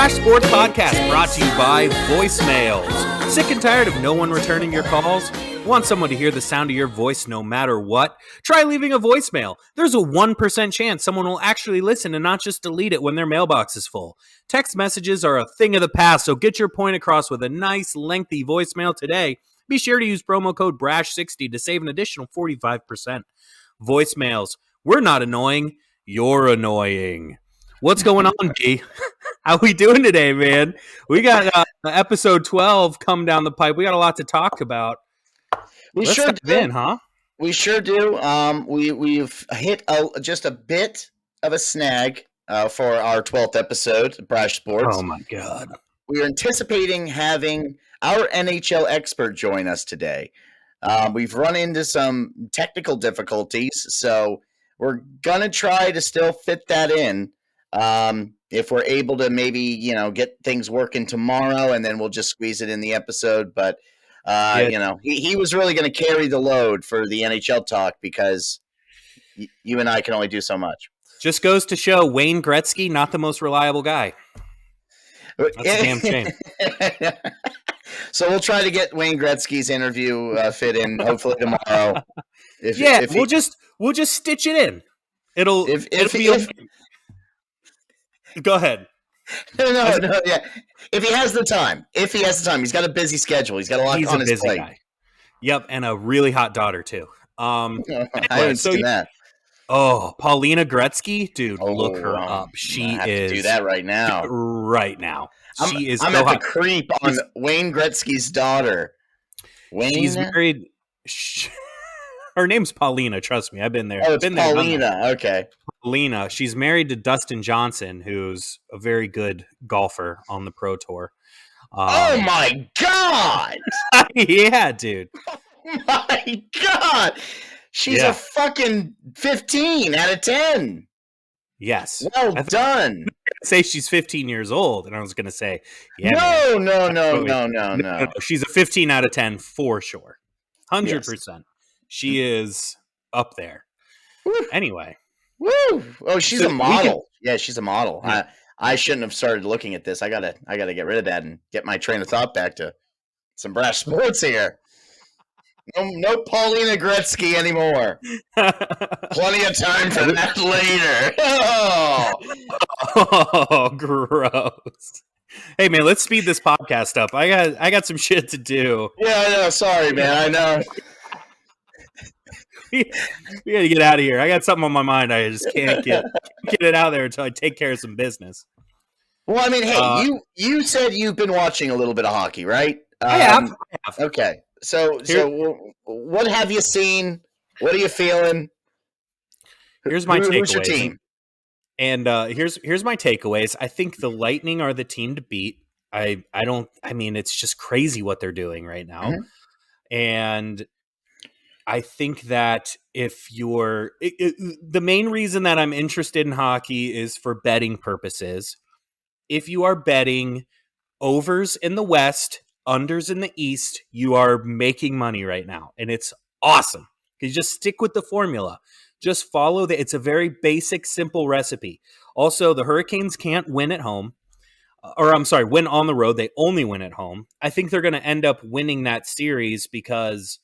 Brash Sports Podcast brought to you by voicemails. Sick and tired of no one returning your calls? Want someone to hear the sound of your voice no matter what? Try leaving a voicemail. There's a 1% chance someone will actually listen and not just delete it when their mailbox is full. Text messages are a thing of the past, so get your point across with a nice, lengthy voicemail today. Be sure to use promo code BRASH60 to save an additional 45%. Voicemails. We're not annoying. You're annoying. What's going on, G? How we doing today, man? We got episode 12 come down the pipe. We got a lot to talk about. Let's sure dive in, huh? We sure do. We've hit just a bit of a snag for our 12th episode of Brash Sports. Oh, my God. We are anticipating having our NHL expert join us today. We've run into some technical difficulties, so we're going to try to still fit that in. If we're able to maybe, get things working tomorrow, and then we'll just squeeze it in the episode. But, he was really going to carry the load for the NHL talk because you and I can only do so much. Just goes to show Wayne Gretzky, not the most reliable guy. That's a damn shame. So we'll try to get Wayne Gretzky's interview fit in hopefully tomorrow. We'll just stitch it in. It'll be. Go ahead. No, yeah. If he has the time, he's got a busy schedule. He's got a lot on his plate. Guy. Yep, and a really hot daughter too. I haven't seen that. Oh, Paulina Gretzky, dude, look her up. She is. To do that right now. Right now, she is. I'm at the creep on Wayne Gretzky's daughter. Wayne. She's married. Her name's Paulina. Trust me, I've been there. Oh, it's Paulina. Okay. Paulina. She's married to Dustin Johnson, who's a very good golfer on the Pro Tour. Oh my God! Yeah, dude. Oh my God! She's a fucking 15 out of 10. Yes. Well done. Say she's 15 years old, and I was going to say, No. She's a 15 out of 10 for sure. 100%. Yes. She is up there. Woo. Anyway. Woo! Oh, she's a model. She's a model. Yeah. I shouldn't have started looking at this. I gotta get rid of that and get my train of thought back to some Brash Sports here. No Paulina Gretzky anymore. Plenty of time for that later. Oh, gross. Hey man, let's speed this podcast up. I got some shit to do. Yeah, I know. Sorry, man. I know. We got to get out of here. I got something on my mind. I just can't get it out there until I take care of some business. Well, I mean, hey, you said you've been watching a little bit of hockey, right? I have. Okay. So what have you seen? What are you feeling? Here's my takeaways. Who's your team? And here's my takeaways. I think the Lightning are the team to beat. It's just crazy what they're doing right now. Mm-hmm. And I think that if you're the main reason that I'm interested in hockey is for betting purposes. If you are betting overs in the West, unders in the East, you are making money right now. And it's awesome. You just stick with the formula. Just follow it's a very basic, simple recipe. Also, the Hurricanes can't win at home. Win on the road. They only win at home. I think they're going to end up winning that series because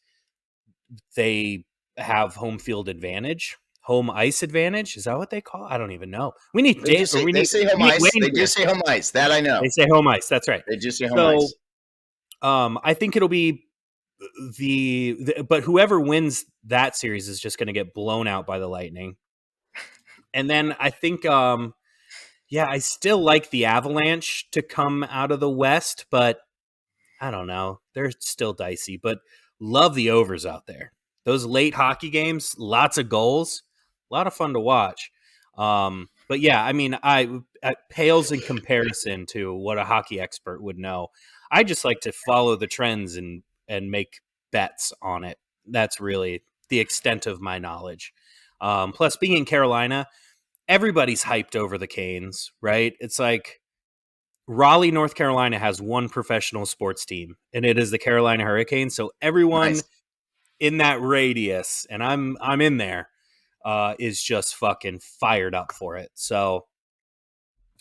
they have home field advantage, home ice advantage. Is that what they call it? I don't even know. We need They say home ice. They do say home ice. That I know. They say home ice. That's right. They do say home ice. I think it'll be but whoever wins that series is just going to get blown out by the Lightning. And then I think, I still like the Avalanche to come out of the West, but I don't know. They're still dicey, but love the overs out there. Those late hockey games, lots of goals, a lot of fun to watch. But yeah, I mean, it pales in comparison to what a hockey expert would know. I just like to follow the trends and make bets on it. That's really the extent of my knowledge. Plus, being in Carolina, everybody's hyped over the Canes, right? It's like Raleigh, North Carolina has one professional sports team, and it is the Carolina Hurricanes. So everyone in that radius, and I'm in there, is just fucking fired up for it. So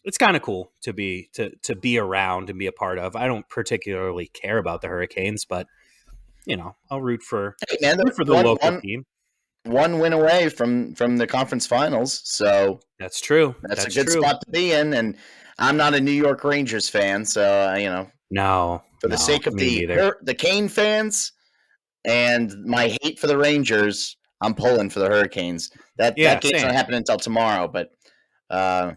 it's kind of cool to be around and be a part of. I don't particularly care about the Hurricanes, but I'll root for Hey man, the local team. one win away from the conference finals, so That's true. that's a That's good true. spot to be in. And I'm not a New York Rangers fan, so No, for the no, sake of me neither. the Kane fans and my hate for the Rangers, I'm pulling for the Hurricanes. That Yeah, game's not same. happening until tomorrow, but uh,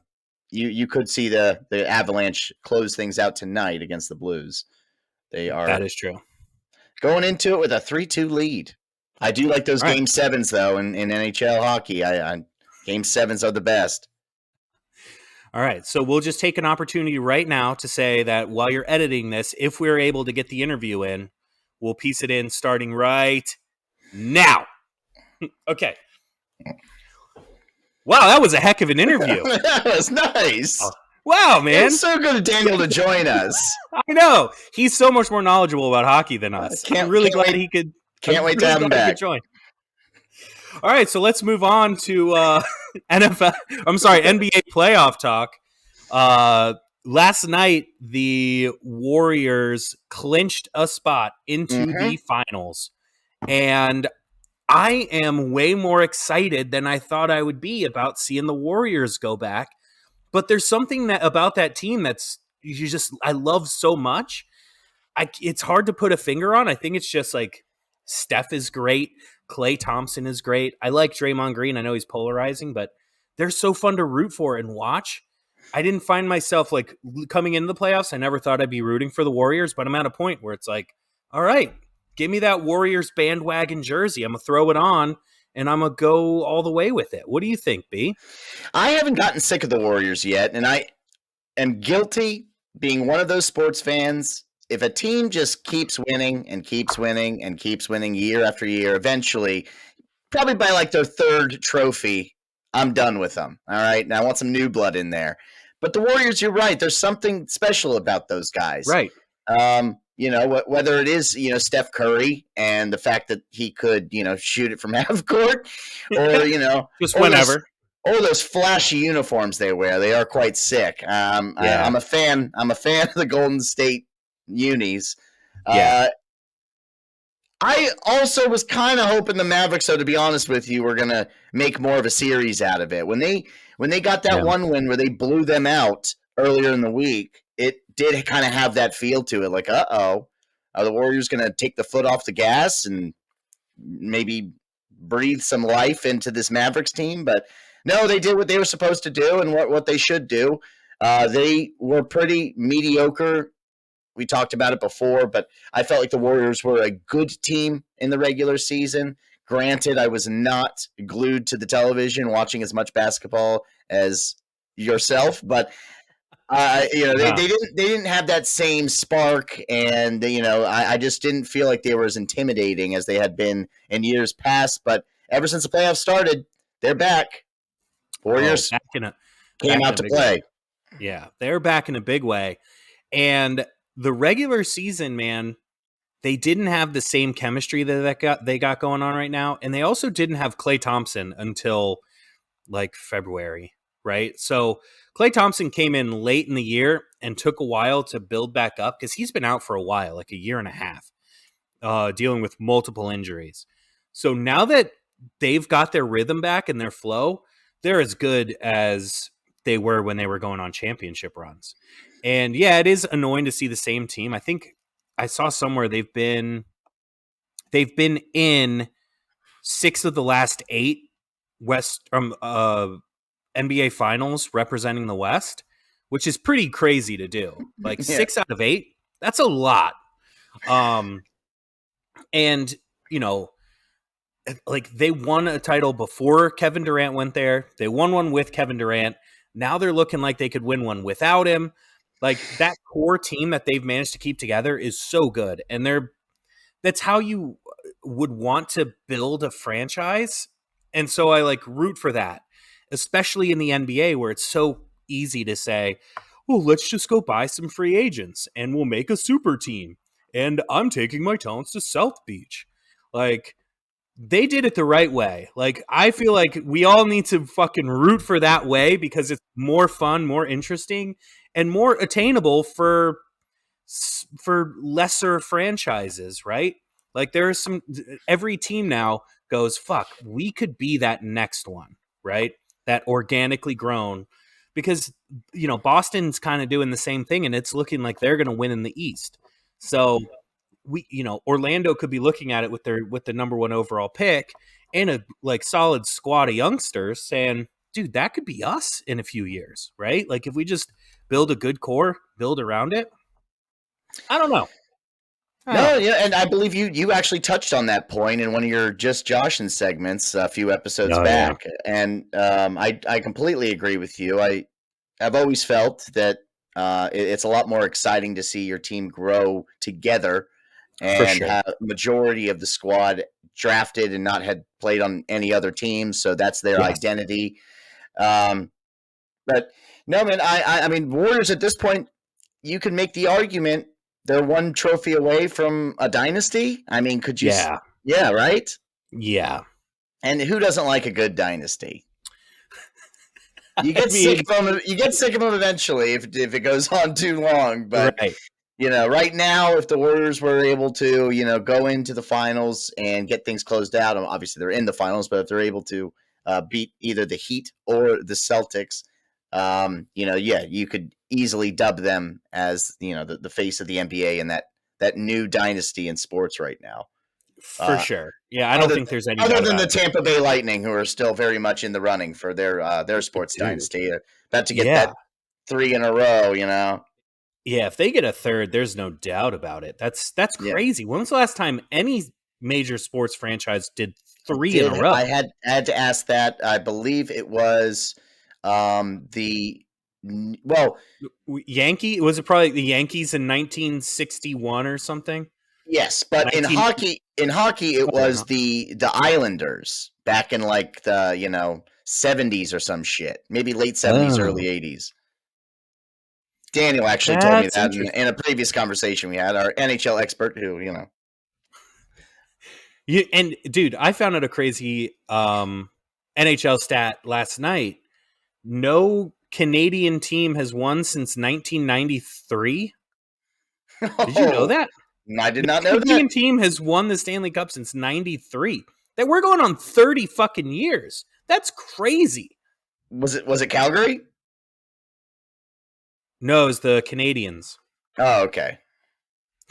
you could see the Avalanche close things out tonight against the Blues. They That are is true. going into it with a 3-2 lead. I do like those All right. game sevens though in NHL hockey. I game sevens are the best. All right. So we'll just take an opportunity right now to say that while you're editing this, if we're able to get the interview in, we'll piece it in starting right now. Okay. Wow, that was a heck of an interview. That was nice. Oh, wow, It's man. so good of Daniel to join us. I know. He's so much more knowledgeable about hockey than us. I'm really glad he could. Can't I'm wait to really have him glad he could back. join. All right, so let's move on to NBA playoff talk. Last night, the Warriors clinched a spot into the finals, and I am way more excited than I thought I would be about seeing the Warriors go back. But there's something about that team that's I love so much. It's hard to put a finger on. I think it's just like Steph is great. Klay Thompson is great. I like Draymond Green. I know he's polarizing, but they're so fun to root for and watch. I didn't find myself like coming into the playoffs. I never thought I'd be rooting for the Warriors, but I'm at a point where it's like, all right, give me that Warriors bandwagon jersey. I'm going to throw it on and I'm going to go all the way with it. What do you think, B? I haven't gotten sick of the Warriors yet, and I am guilty being one of those sports fans. If a team just keeps winning and keeps winning and keeps winning year after year, eventually, probably by like their third trophy, I'm done with them. All right. Now I want some new blood in there. But the Warriors, you're right. There's something special about those guys. Right. Whether it is, Steph Curry and the fact that he could, shoot it from half court or, just or whenever. those flashy uniforms they wear. They are quite sick. Yeah. I'm a fan. I'm a fan of the Golden State unis. Yeah. I also was kind of hoping the Mavericks, though, to be honest with you, were going to make more of a series out of it. When they got that one win where they blew them out earlier in the week, it did kind of have that feel to it. Like, are the Warriors going to take the foot off the gas and maybe breathe some life into this Mavericks team? But no, they did what they were supposed to do and what they should do. They were pretty mediocre. We talked about it before, but I felt like the Warriors were a good team in the regular season. Granted, I was not glued to the television watching as much basketball as yourself, but they didn't have that same spark, and I just didn't feel like they were as intimidating as they had been in years past. But ever since the playoffs started, they're back. Warriors came out to play. Yeah, they're back in a big way. And the regular season, man, they didn't have the same chemistry that they got going on right now. And they also didn't have Klay Thompson until like February, right? So Klay Thompson came in late in the year and took a while to build back up because he's been out for a while, like a year and a half, dealing with multiple injuries. So now that they've got their rhythm back and their flow, they're as good as they were when they were going on championship runs. And yeah, it is annoying to see the same team. I think I saw somewhere they've been in 6 of the last 8 NBA finals representing the West, which is pretty crazy to do. Like 6 out of 8, that's a lot. And like they won a title before Kevin Durant went there. They won one with Kevin Durant. Now they're looking like they could win one without him. Like that core team that they've managed to keep together is so good. And that's how you would want to build a franchise. And so I like root for that, especially in the NBA where it's so easy to say, well, let's just go buy some free agents and we'll make a super team. And I'm taking my talents to South Beach. Like, they did it the right way. Like, I feel like we all need to fucking root for that way because it's more fun, more interesting, and more attainable for lesser franchises, right? Like, there's some, every team now goes, fuck, we could be that next one, right? That organically grown, because Boston's kind of doing the same thing, and it's looking like they're going to win in the East. So Orlando could be looking at it with the number one overall pick and a like solid squad of youngsters, saying, dude, that could be us in a few years, right? Like, if we just build a good core, build around it. I don't know. No, yeah, and I believe you actually touched on that point in one of your Just Joshin segments a few episodes Oh yeah, back, and I completely agree with you. I've always felt that it's a lot more exciting to see your team grow together for and sure. have majority of the squad drafted and not had played on any other teams, so that's their Yes. identity. Um, but no, man, I mean, Warriors at this point, you can make the argument they're one trophy away from a dynasty. I mean, could you? Yeah. Yeah, right. Yeah. And who doesn't like a good dynasty? You I get sick mean, of them. You get sick of them eventually if it goes on too long. But right. right now, if the Warriors were able to, go into the finals and get things closed out, obviously they're in the finals, but if they're able to beat either the Heat or the Celtics, yeah, you could easily dub them as the face of the NBA and that new dynasty in sports right now. For Uh, sure. Yeah, I don't other think there's any other doubt than about the it. Tampa Bay Lightning, who are still very much in the running for their sports Dude. dynasty, about to get Yeah. that 3 in a row. Yeah, if they get a third, there's no doubt about it. That's Yeah. crazy. When was the last time any major sports franchise did I 3 in a did. row? I had to ask that. I believe it was well, Was it probably the Yankees in 1961 or something? yes, but 19 in hockey it Oh, was the Islanders back in like the 70s or some shit, maybe late 70s, oh, early 80s. Daniel actually told me that's that interesting. in a previous conversation we had. Our NHL expert, who And dude, I found out a crazy NHL stat last night. No Canadian team has won since 1993. Did you know oh, that? I did No not know that. Canadian team has won the Stanley Cup since 93. That we're going on 30 fucking years. That's crazy. Was it Calgary? No, it's the Canadians. Oh, okay.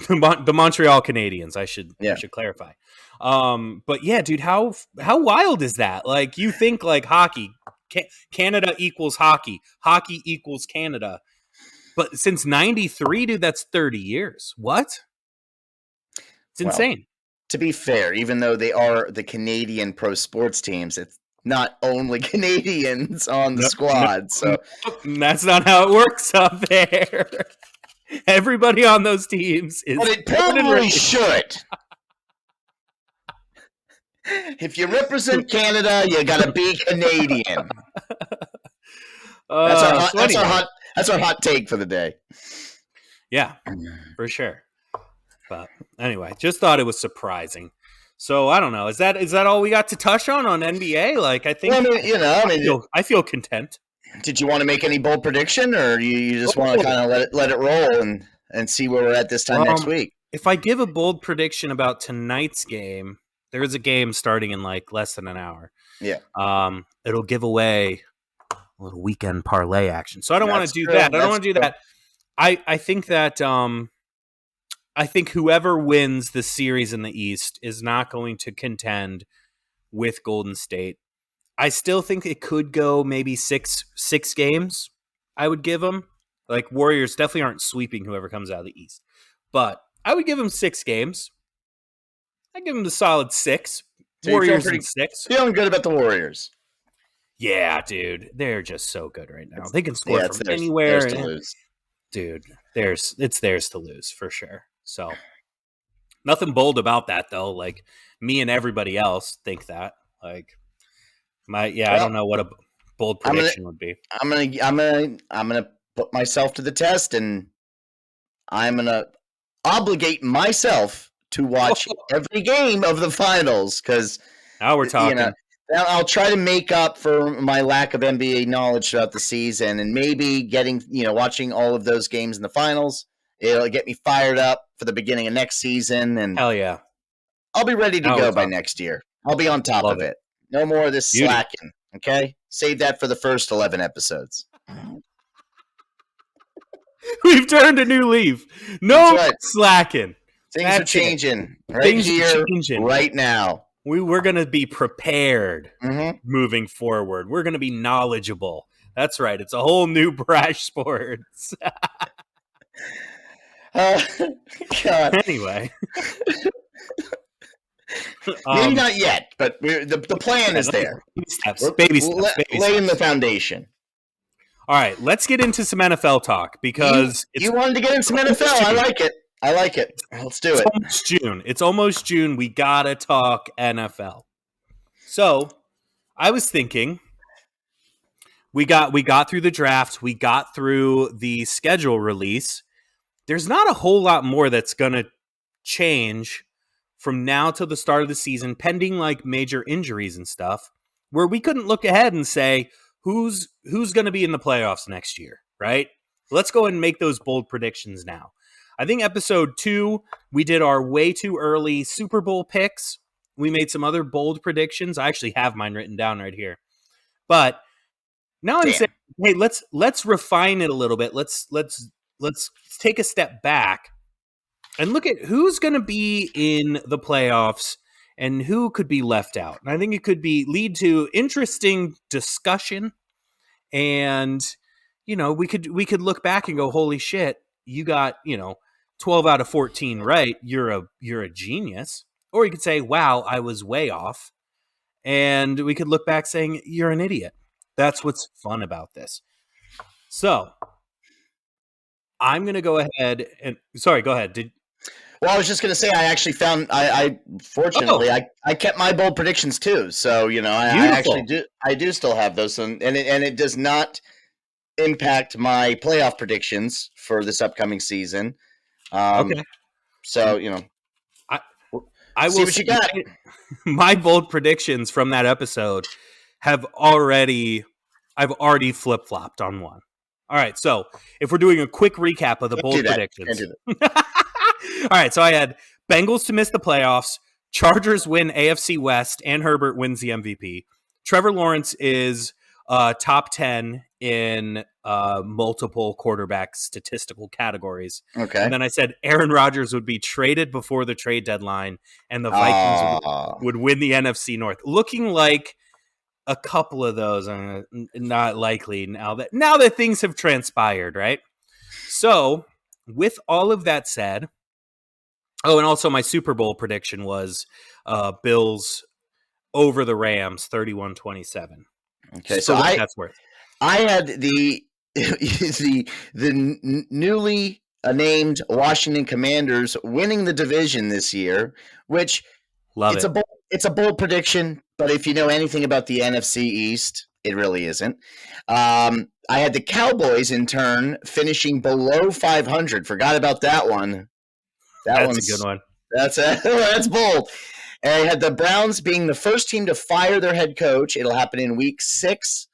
The Montreal Canadiens. I Yeah. should clarify. But yeah, dude, how wild is that? Like, you think like hockey, Canada equals hockey, hockey equals Canada, but since '93, dude, that's 30 years. What? It's Well, insane. to be fair, even though they are the Canadian pro sports teams, it's not only Canadians on the No, no, squad. So, that's not how it works up there. Everybody on those teams but is it born and probably raised. should. If you represent Canada, you got to be Canadian. That's our hot. So That's our anyway, hot. That's our hot take for the day. yeah, for sure. But anyway, just thought it was surprising. So I don't know. Is that all we got to touch on NBA? Like, I Well, think I mean, I feel content. did you want to make any bold prediction, or you just want to Oh, kind of let it roll and see where we're at this time next well, week? if I give a bold prediction about tonight's game, there is a game starting in like less than an hour. Yeah, It'll give away a little weekend parlay action. So I don't want that's to do true. that. I don't That's want to do true. that. I think that I think whoever wins the series in the East is not going to contend with Golden State. I still think it could go maybe six games. I would give them, like, Warriors definitely aren't sweeping whoever comes out of the East, but I would give them 6 games. I give them the solid 6. So you're Warriors in 6. feeling good about the Warriors. Yeah, dude, they're just so good right now. They can score Yeah, from it's theirs anywhere, to and lose. dude, it's theirs to lose for sure. So nothing bold about that though. Like, me and everybody else think that. Like, I Well, don't know what a bold I'm gonna prediction would be. I'm gonna put myself to the test, and I'm gonna obligate myself to watch every game of the finals because now we're talking. I'll try to make up for my lack of NBA knowledge throughout the season, and maybe watching all of those games in the finals. It'll get me fired up for the beginning of next season, and hell yeah, I'll be ready to now go by next year. I'll be on top of it. No more of this slacking. Okay, save that for the first 11 episodes. We've turned a new leaf. No slacking. Things are changing right now. We're going to be prepared moving forward. We're going to be knowledgeable. That's right. It's a whole new Brash Sports. God. Anyway. Maybe not yet, but the plan is there. Baby steps. Laying the foundation. All right, let's get into some NFL talk because you wanted to get into some NFL. I like it. Let's do it. It's almost June. We gotta talk NFL. So I was thinking, we got through the draft. We got through the schedule release. There's not a whole lot more that's gonna change from now till the start of the season, pending like major injuries and stuff, where we couldn't look ahead and say who's going to be in the playoffs next year, right? Let's go and make those bold predictions now. I think episode 2, we did our way too early Super Bowl picks. We made some other bold predictions. I actually have mine written down right here. But now I'm saying, hey, let's refine it a little bit. Let's take a step back and look at who's going to be in the playoffs and who could be left out. And I think it could lead to interesting discussion. And, we could look back and go, holy shit, you got, 12 out of 14 right. You're a genius. Or you could say, wow, I was way off. And we could look back saying, you're an idiot. That's what's fun about this. So I'm going to go ahead and sorry, go ahead. Well, I was just going to say, I actually found, I fortunately, I kept my bold predictions too. So, I actually do still have those. And it does not impact my playoff predictions for this upcoming season. Okay. So, I will see what you got. My bold predictions from that episode I've already flip-flopped on one. All right. So if we're doing a quick recap of the bold predictions. All right, so I had Bengals to miss the playoffs, Chargers win AFC West, and Herbert wins the MVP. Trevor Lawrence is top 10 in multiple quarterback statistical categories. Okay. And then I said Aaron Rodgers would be traded before the trade deadline, and the Vikings would win the NFC North. Looking like a couple of those are not likely now that things have transpired, right? So with all of that said, oh, and also my Super Bowl prediction was Bills over the Rams, 31-27. Okay, so that's worth. I had the newly named Washington Commanders winning the division this year, which it's a bold prediction. But if you know anything about the NFC East, it really isn't. I had the Cowboys in turn finishing below 500. Forgot about that one. That's a good one. That's bold. And I had the Browns being the first team to fire their head coach. It'll happen in week 6.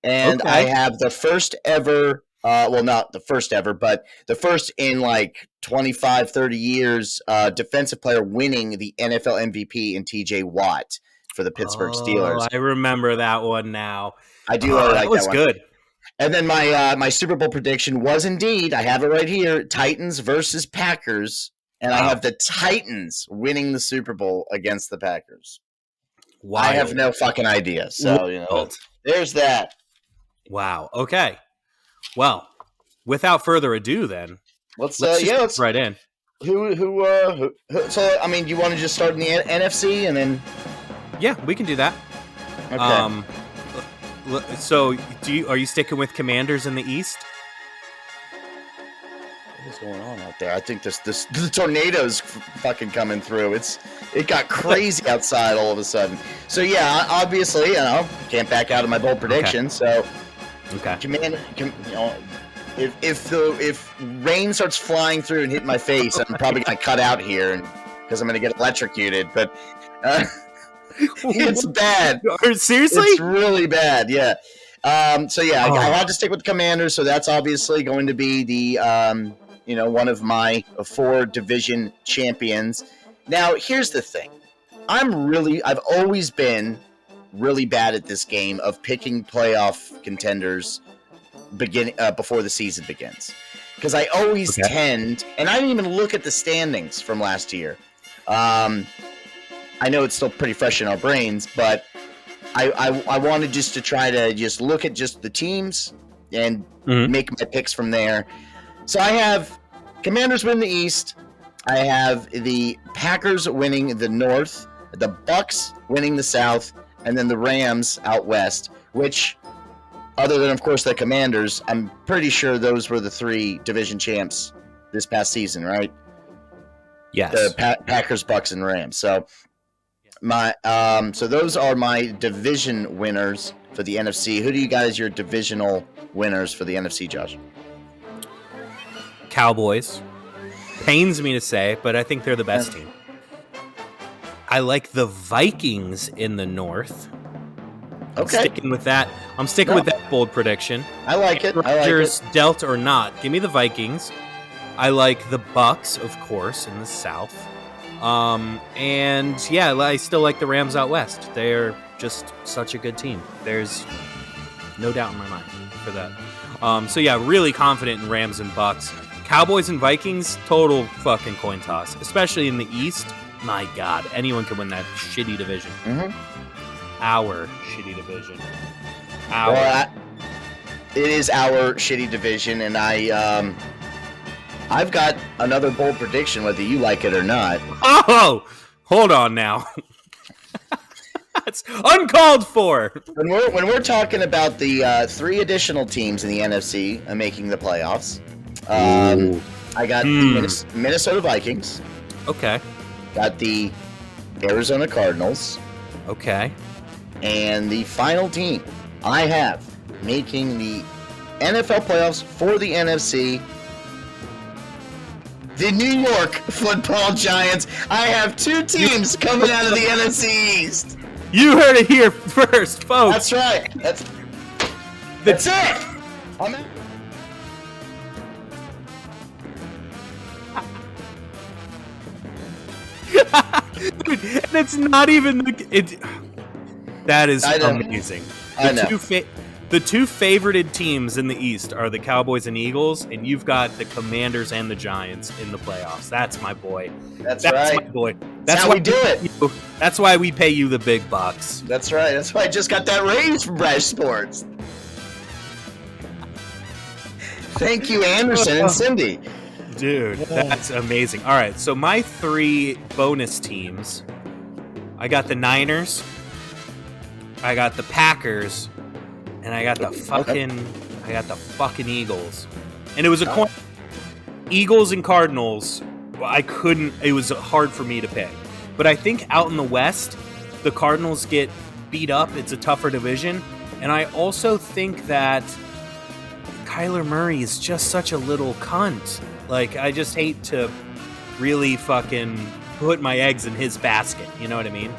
And I have the first ever, not the first ever, but the first in like 25, 30 years, defensive player winning the NFL MVP in TJ Watt for the Pittsburgh Steelers. I remember that one now. I do like that one. That was good. And then my Super Bowl prediction was indeed, I have it right here, Titans versus Packers. And I have the Titans winning the Super Bowl against the Packers. Wild. I have no fucking idea. So, there's that. Wow. Okay. Well, without further ado, then let's right in. Who? So, I mean, you want to just start in the NFC and then? Yeah, we can do that. Okay. So, are you sticking with Commanders in the East? What's going on out there? I think the tornado's fucking coming through. It got crazy outside all of a sudden. So yeah, obviously, can't back out of my bold prediction. So, if rain starts flying through and hit my face, I'm probably gonna cut out here and because I'm going to get electrocuted. But it's bad. Seriously? It's really bad. Yeah. I had to stick with the Commanders. So that's obviously going to be the one of my 4 division champions. Now, here's the thing. I've always been really bad at this game of picking playoff contenders before the season begins. Because I always tend, and I didn't even look at the standings from last year. I know it's still pretty fresh in our brains, but I wanted just to try to just look at just the teams and make my picks from there. So I have Commanders win the East. I have the Packers winning the North, the Bucks winning the South, and then the Rams out West, which, other than, of course, the Commanders, I'm pretty sure those were the 3 division champs this past season, right? Yes. The Packers, Bucks, and Rams. So so those are my division winners for the NFC. Who do you guys your divisional winners for the NFC, Josh? Cowboys. Pains me to say, but I think they're the best team. I like the Vikings in the North. I'm sticking with that. I'm sticking with that bold prediction. I like it. Rodgers dealt or not. Give me the Vikings. I like the Bucks, of course, in the South. I still like the Rams out West. They're just such a good team. There's no doubt in my mind for that. Really confident in Rams and Bucks. Cowboys and Vikings, total fucking coin toss. Especially in the East. My God, anyone can win that shitty division. Our shitty division. It is our shitty division, and I've got another bold prediction, whether you like it or not. Oh, hold on now. That's uncalled for. When we're talking about the 3 additional teams in the NFC making the playoffs, I got the Minnesota Vikings. Okay. Got the Arizona Cardinals. Okay. And the final team I have making the NFL playoffs for the NFC, the New York Football Giants. I have 2 teams coming out of the NFC East. You heard it here first, folks. That's right. That's it. I'm out. Dude, and it's not even that is amazing. I know. The 2 favorited teams in the East are the Cowboys and Eagles, and you've got the Commanders and the Giants in the playoffs. That's my boy. That's right. My boy. That's how we do it. That's why we pay you the big bucks. That's right. That's why I just got that raise from Brash Sports. Thank you, Anderson and Cindy. Dude, that's amazing. All right, so my 3 bonus teams, I got the Niners, I got the Packers, and I got the fucking Eagles. And it was a coin. Eagles and Cardinals, it was hard for me to pick. But I think out in the West, the Cardinals get beat up. It's a tougher division. And I also think that Kyler Murray is just such a little cunt. Like, I just hate to really fucking put my eggs in his basket. You know what I mean?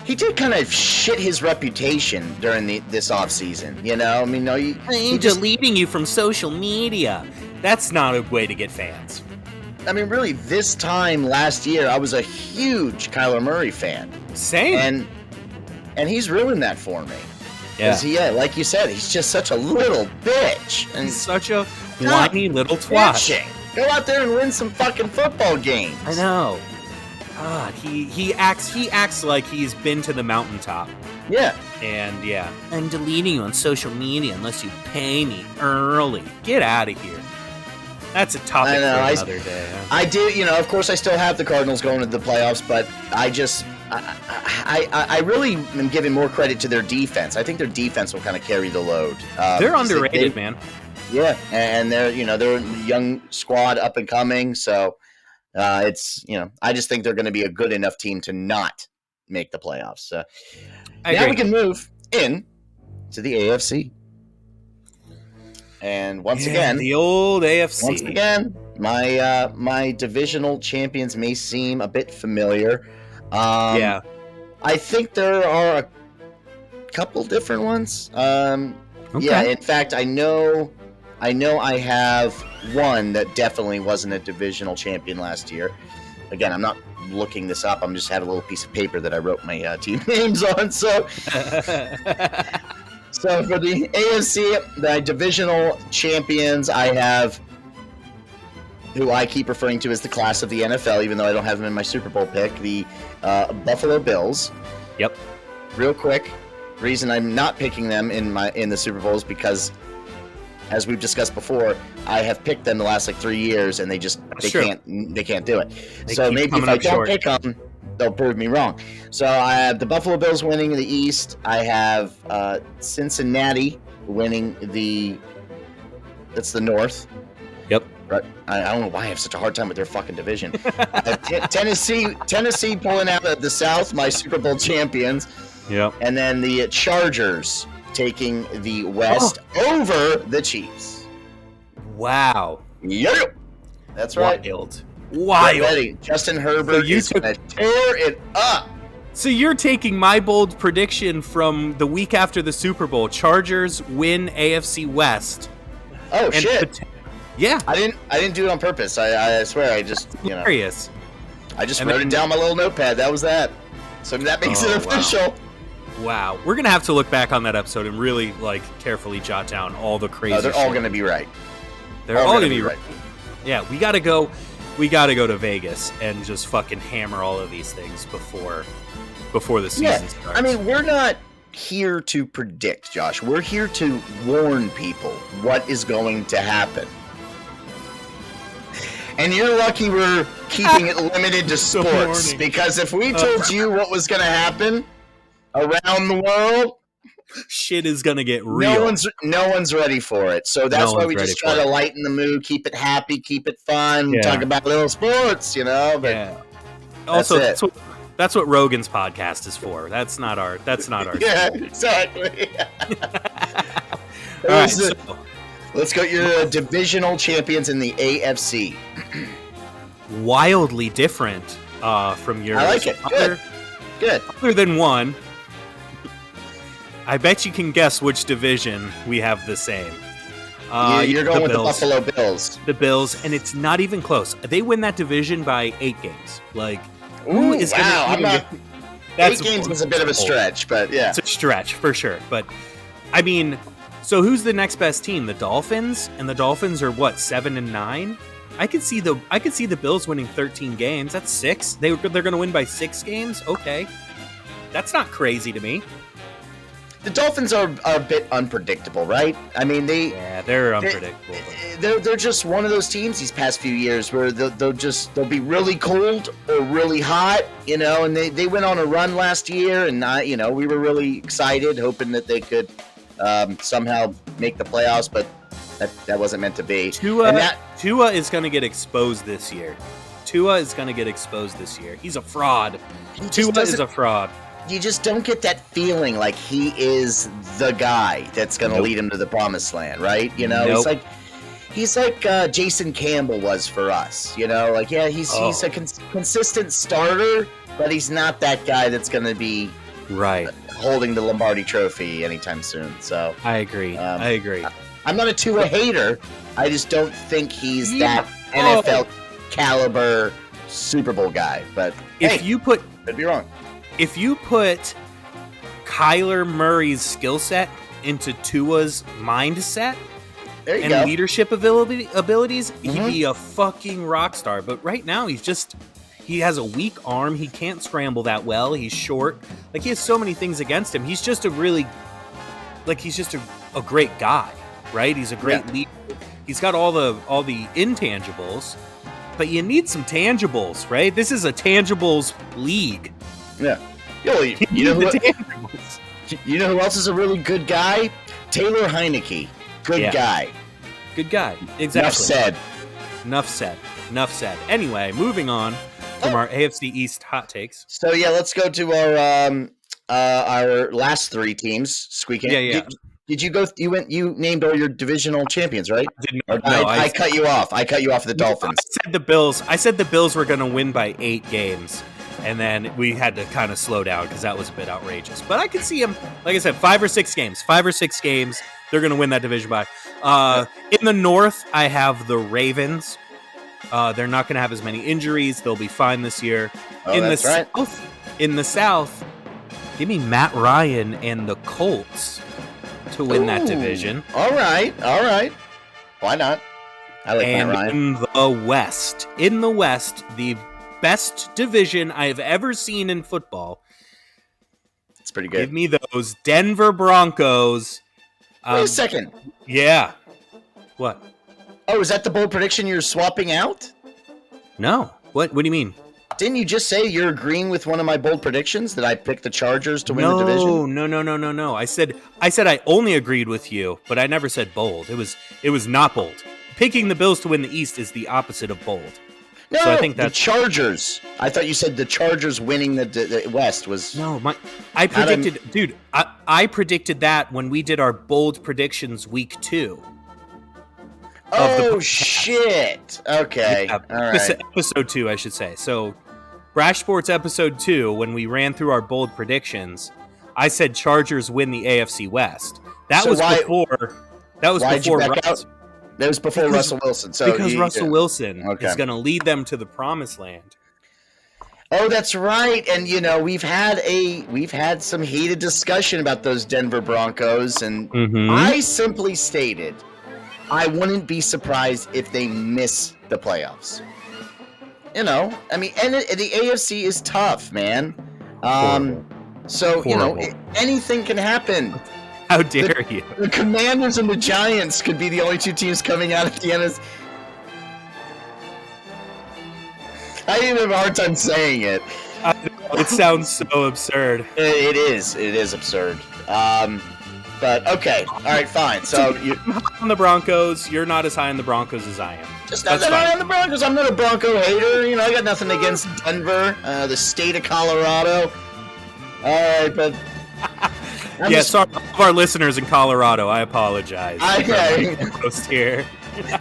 He did kind of shit his reputation during this offseason, you know? I mean, I'm deleting you from social media. That's not a way to get fans. I mean, really, this time last year, I was a huge Kyler Murray fan. Same. And he's ruined that for me. Yeah. Like you said, he's just such a little bitch. And he's such a whiny little twat. Bitching. Go out there and win some fucking football games. I know. God, he acts like he's been to the mountaintop. Yeah. And I'm deleting you on social media unless you pay me early. Get out of here. That's a topic for another day. Huh? I do, of course I still have the Cardinals going to the playoffs, but I really am giving more credit to their defense. I think their defense will kind of carry the load. They're underrated, man. Yeah, and they're a young squad up and coming, so it's I just think they're going to be a good enough team to not make the playoffs. So now we can move in to the AFC, and once again, the old AFC. Once again, My divisional champions may seem a bit familiar. Yeah. I think there are a couple different ones. Yeah, Okay. in fact, I know I have one that definitely wasn't a divisional champion last year. Again, I'm not looking this up. I'm just have a little piece of paper that I wrote my team names on. So for the AFC, the divisional champions, I have who I keep referring to as the class of the NFL, even though I don't have them in my Super Bowl pick, the Buffalo Bills. Yep. Real quick, reason I'm not picking them in the Super Bowl is because, as we've discussed before, I have picked them the last like 3 years, and they can't do it. So maybe if I don't pick them, they'll prove me wrong. So I have the Buffalo Bills winning the East. I have Cincinnati winning that's the North. Yep. Right. I don't know why I have such a hard time with their fucking division. Tennessee pulling out of the South, my Super Bowl champions. Yep. And then the Chargers taking the West over the Chiefs. Wow. Yep. That's right. Wild. Ready. Justin Herbert is going to tear it up. So you're taking my bold prediction from the week after the Super Bowl. Chargers win AFC West. Oh, shit. Yeah. I didn't do it on purpose. I swear. I just, hilarious. I just wrote it down on my little notepad. That was that. So that makes it official. Wow. We're going to have to look back on that episode and really carefully jot down all the crazy they're all going to be right. They're all going to be right. Yeah, we got to go to Vegas and just fucking hammer all of these things before the season starts. I mean, we're not here to predict, Josh. We're here to warn people what is going to happen. And you're lucky we're keeping it limited to sports, because if we told you what was going to happen around the world, shit is going to get real. No one's ready for it. So that's why we just try to lighten the mood, keep it happy, keep it fun, talk about little sports, But yeah. Also, that's what Rogan's podcast is for. That's not our. Yeah, exactly. All right. Let's go. Your divisional champions in the AFC. Wildly different from yours. I like it. Good. Other than one, I bet you can guess which division we have the same. You're going with the Buffalo Bills. The Bills, and it's not even close. They win that division by 8 games. Ooh, wow. 8 games is a bit of a stretch, but yeah. It's a stretch, for sure. But, I mean... So who's the next best team? The Dolphins? And the Dolphins are what, 7-9? I could see the Bills winning 13 games. That's 6. They're going to win by 6 games. Okay, that's not crazy to me. The Dolphins are a bit unpredictable, right? I mean, they're unpredictable. They're just one of those teams these past few years where they'll be really cold or really hot, And they went on a run last year, and we were really excited, hoping that they could. Somehow make the playoffs, but that wasn't meant to be. Tua is going to get exposed this year. He's a fraud. Tua is a fraud. You just don't get that feeling like he is the guy that's going to lead him to the promised land, right? He's like Jason Campbell was for us. He's a consistent starter, but he's not that guy that's going to be right holding the Lombardi Trophy anytime soon. So I agree. I'm not a Tua hater. I just don't think he's that NFL caliber Super Bowl guy. But could be wrong. If you put Kyler Murray's skill set into Tua's mindset and leadership abilities, he'd be a fucking rock star. But right now, he has a weak arm. He can't scramble that well. He's short. He has so many things against him. He's just a great guy, right? He's a great leader. He's got all the intangibles, but you need some tangibles, right? This is a tangibles league. Yeah. You know who else is a really good guy? Taylor Heineke. Good guy. Exactly. Enough said. Anyway, moving on from our AFC East hot takes. So let's go to our last 3 teams. Squeaking. Yeah. Did you go? You named all your divisional champions, right? Did Or not, no, I cut you off. I cut you off the Dolphins. I said the Bills. I said the Bills were going to win by 8 games, and then we had to kind of slow down because that was a bit outrageous. But I could see them, like I said, 5 or 6 games. 5 or 6 games. They're going to win that division by. In the North, I have the Ravens. They're not going to have as many injuries. They'll be fine this year. Oh, that's right. In the South, give me Matt Ryan and the Colts to win that division. All right. Why not? I like Matt Ryan. In the West, the best division I have ever seen in football. It's pretty good. Give me those Denver Broncos. Wait a second. Yeah. What? Oh, is that the bold prediction you're swapping out? No. What do you mean? Didn't you just say you're agreeing with one of my bold predictions that I picked the Chargers to win the division? No. I said I only agreed with you, but I never said bold. It was not bold. Picking the Bills to win the East is the opposite of bold. No, so I think that's the Chargers. I thought you said the Chargers winning the West was. No, I predicted, dude. I predicted that when we did our bold predictions week 2. Oh shit! Okay, yeah, all right. Episode 2, I should say. So, Brash Sports episode 2, when we ran through our bold predictions, I said Chargers win the AFC West. That was before. That was before. That was before Russell Wilson. So because Russell Wilson is going to lead them to the promised land. Oh, that's right. And we've had some heated discussion about those Denver Broncos, and I simply stated I wouldn't be surprised if they miss the playoffs. I mean, and the AFC is tough, man. So anything can happen. How dare you? The Commanders and the Giants could be the only 2 teams coming out at the end of. I even have a hard time saying it. It sounds so absurd. It is absurd. But okay, all right, fine. So you're on the Broncos. You're not as high on the Broncos as I am. Just not that high on the Broncos. I'm not a Bronco hater. I got nothing against Denver, the state of Colorado. All right, but. Sorry to our listeners in Colorado. I apologize. Okay. Coast here.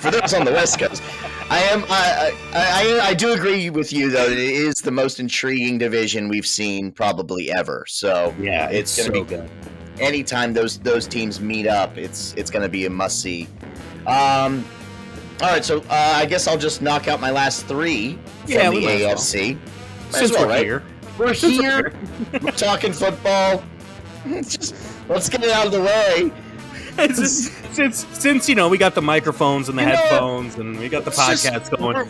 For those on the West Coast, I do agree with you though. It is the most intriguing division we've seen probably ever. So yeah, it's going to so be good. Anytime those teams meet up, it's going to be a must see. All right, so I guess I'll just knock out my last 3 from the AFC. Since we're here, we're talking football. Let's get it out of the way. Since we got the microphones and the headphones and we got the podcast going.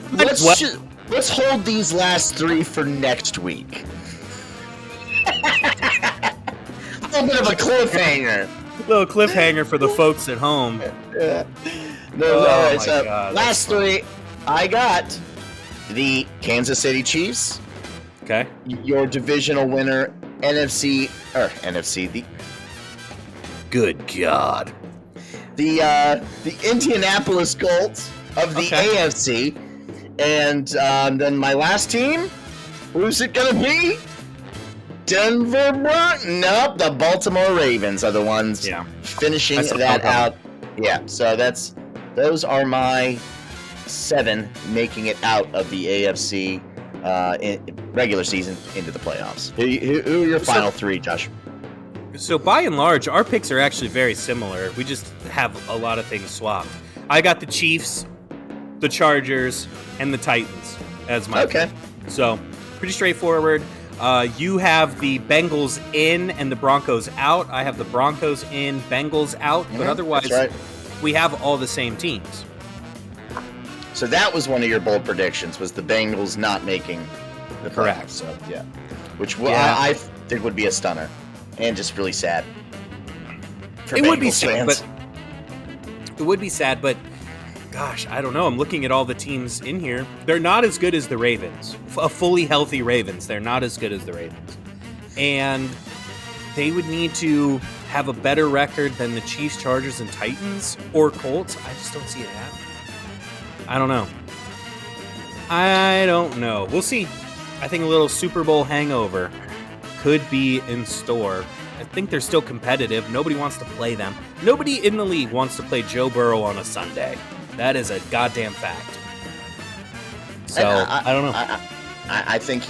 Let's hold these last 3 for next week. A little bit of a cliffhanger. A little cliffhanger for the folks at home. Yeah. God, last 3, I got the Kansas City Chiefs. Okay. Your divisional winner, NFC. The good God. The Indianapolis Colts of the AFC. And then my last team, who's it going to be? Denver Broncos. Nope, the Baltimore Ravens are the ones finishing that out. Yeah, so those are my 7 making it out of the AFC regular season into the playoffs. Who are your final 3, Josh? So by and large, our picks are actually very similar. We just have a lot of things swapped. I got the Chiefs, the Chargers, and the Titans as my pick. So pretty straightforward. You have the Bengals in and the Broncos out. I have the Broncos in, Bengals out. But otherwise, we have all the same teams. So that was one of your bold predictions, was the Bengals not making the playoffs. Correct. So, yeah. Which I think would be a stunner. And just really sad. It would be sad, but gosh, I don't know. I'm looking at all the teams in here. They're not as good as the Ravens. A fully healthy Ravens. They're not as good as the Ravens. And they would need to have a better record than the Chiefs, Chargers, and Titans or Colts. I just don't see it happening. I don't know. We'll see. I think a little Super Bowl hangover could be in store. I think they're still competitive. Nobody wants to play them. Nobody in the league wants to play Joe Burrow on a Sunday. That is a goddamn fact. So I don't know. I think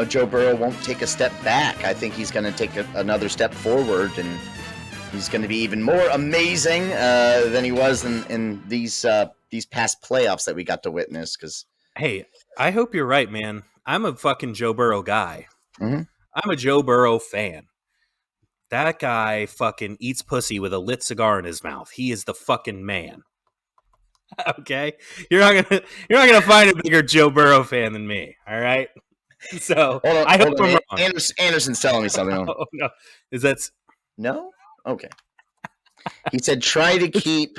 Joe Burrow won't take a step back. I think he's going to take another step forward, and he's going to be even more amazing than he was in these past playoffs that we got to witness. Because hey, I hope you're right, man. I'm a fucking Joe Burrow guy. Mm-hmm. I'm a Joe Burrow fan. That guy fucking eats pussy with a lit cigar in his mouth. He is the fucking man. Okay, you're not gonna find a bigger Joe Burrow fan than me. All right. So I hope I'm wrong. Anderson's telling me something. Oh no, is that no? Okay. He said, "Try to keep."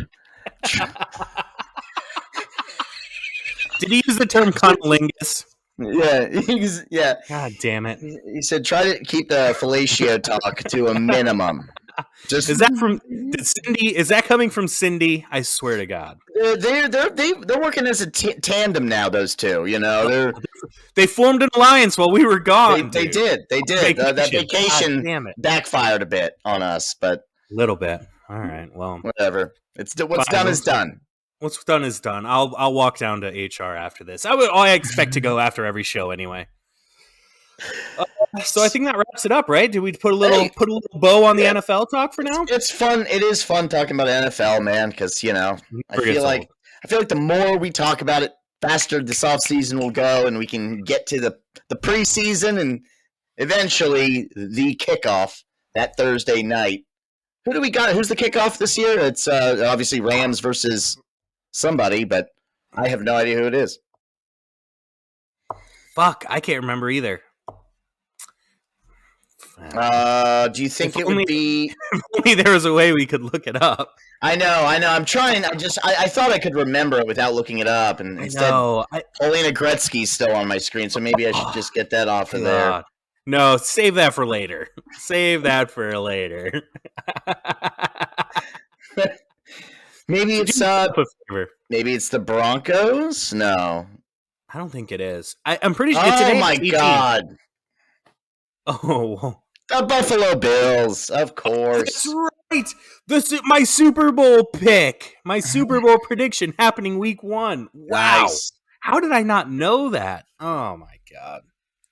Did he use the term cunnilingus? Yeah. God damn it. He said, "Try to keep the fellatio talk to a minimum." Is that from Cindy? Is that coming from Cindy? I swear to God, they're working as a tandem now. Those two, they formed an alliance while we were gone. They did. That vacation backfired a bit on us, but a little bit. All right, well, whatever. What's done is done. What's done is done. I'll walk down to HR after this. I expect to go after every show anyway. So I think that wraps it up, right? Did we put a little bow on the NFL talk for now? It's fun. It is fun talking about NFL, man, because I feel like the more we talk about it, faster this offseason will go, and we can get to the preseason and eventually the kickoff that Thursday night. Who do we got? Who's the kickoff this year? It's obviously Rams versus somebody, but I have no idea who it is. Fuck, I can't remember either. Do you think it would be? If only there was a way we could look it up. I know. I'm trying. I thought I could remember it without looking it up, and instead, Paulina Gretzky's still on my screen, so maybe I should just get that off of there. No, save that for later. Save that for later. Maybe it's maybe it's the Broncos. No, I don't think it is. I'm pretty sure. Oh my God! Oh, the Buffalo Bills, of course. That's right. My Super Bowl pick, my Super Bowl prediction happening week 1. Wow. Nice. How did I not know that? Oh my God.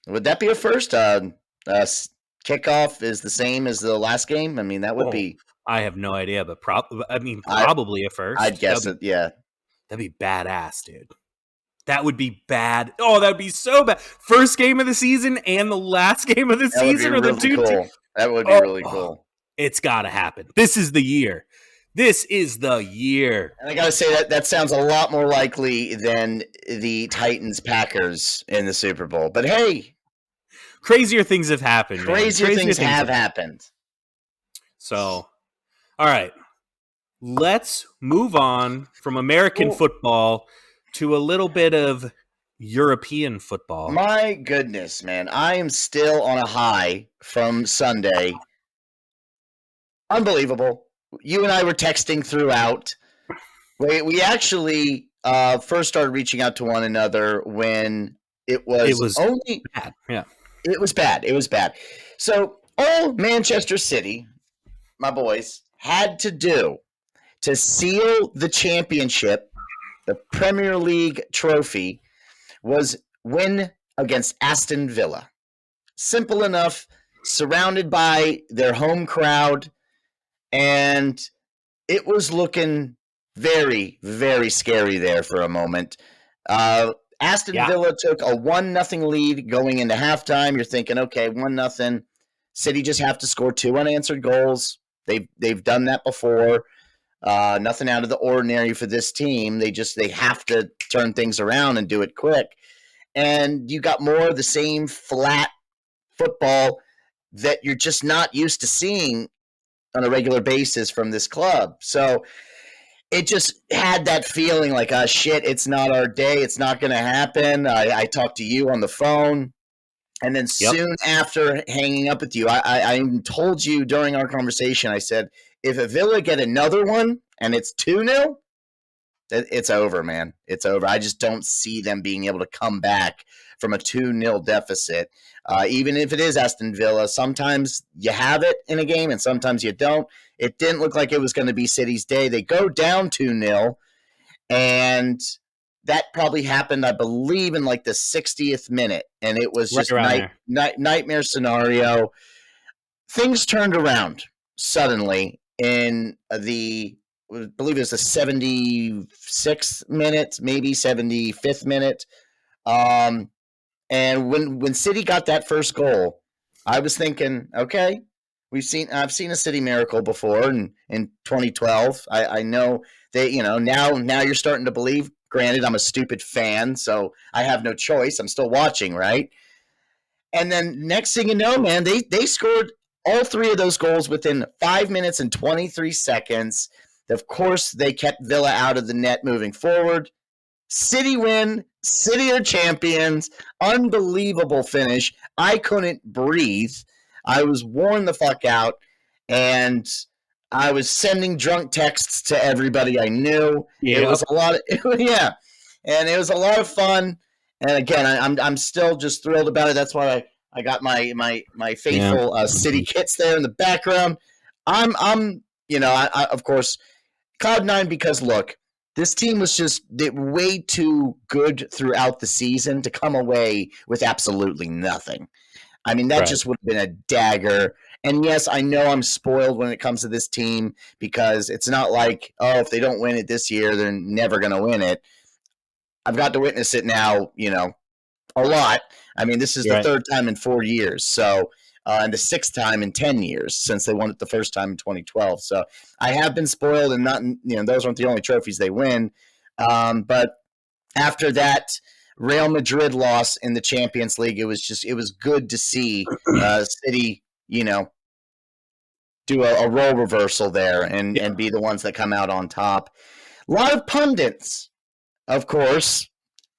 Would that be a first? Kickoff is the same as the last game? I mean, that would be. I have no idea, but probably a first. I'd guess it, yeah. That'd be badass, dude. That would be bad. Oh, that would be so bad. First game of the season and the last game of the season are the two. Cool. That would be really cool. It's got to happen. This is the year. This is the year. And I got to say that sounds a lot more likely than the Titans-Packers in the Super Bowl. But hey. Crazier things have happened. Crazier things have happened. So, all right. Let's move on from American football to a little bit of European football. My goodness, man. I am still on a high from Sunday. Unbelievable. You and I were texting throughout. We actually first started reaching out to one another when it was only bad. Yeah. It was bad. It was bad. So all Manchester City, my boys, had to do to seal the championship, the Premier League trophy, was win against Aston Villa. Simple enough, surrounded by their home crowd, and it was looking very, very scary there for a moment. Aston Villa took a 1-0 lead going into halftime. You're thinking, okay, 1-0. City just have to score 2 unanswered goals. They've done that before. Nothing out of the ordinary for this team. They have to turn things around and do it quick. And you got more of the same flat football that you're just not used to seeing on a regular basis from this club. So it just had that feeling like, shit, it's not our day. It's not going to happen. I talked to you on the phone. And then soon after hanging up with you, I told you during our conversation, I said, if a Villa get another one and it's 2-0, It's over, man. It's over. I just don't see them being able to come back from a 2-0 deficit. Even if it is Aston Villa, sometimes you have it in a game and sometimes you don't. It didn't look like it was going to be City's day. They go down 2-0, and that probably happened, I believe, in like the 60th minute. And it was Right just around there. nightmare scenario. Things turned around suddenly in I believe it was the 76th minute, maybe 75th minute. Um, and when City got that first goal, I was thinking, okay, I've seen a City miracle before in 2012. I know they, now you're starting to believe. Granted, I'm a stupid fan, so I have no choice. I'm still watching, right? And then next thing you know, man, they scored all three of those goals within 5 minutes and 23 seconds. Of course, they kept Villa out of the net moving forward. City win. City are champions. Unbelievable finish. I couldn't breathe. I was worn the fuck out, and I was sending drunk texts to everybody I knew. It Yep. was a lot of yeah, and it was a lot of fun. And again, I'm still just thrilled about it. That's why I got my faithful City kits there in the background. I'm I of course Cloud9 because look, this team was just way too good throughout the season to come away with absolutely nothing. I mean, that Right. just would have been a dagger. And yes, I know I'm spoiled when it comes to this team because it's not like, oh, if they don't win it this year, they're never going to win it. I've got to witness it now, a lot. I mean, this is You're the right. third time in 4 years. So, and the sixth time in 10 years since they won it the first time in 2012. So I have been spoiled, and not, those aren't the only trophies they win. But after that Real Madrid loss in the Champions League, it was good to see City, do a role reversal there and be the ones that come out on top. A lot of pundits, of course.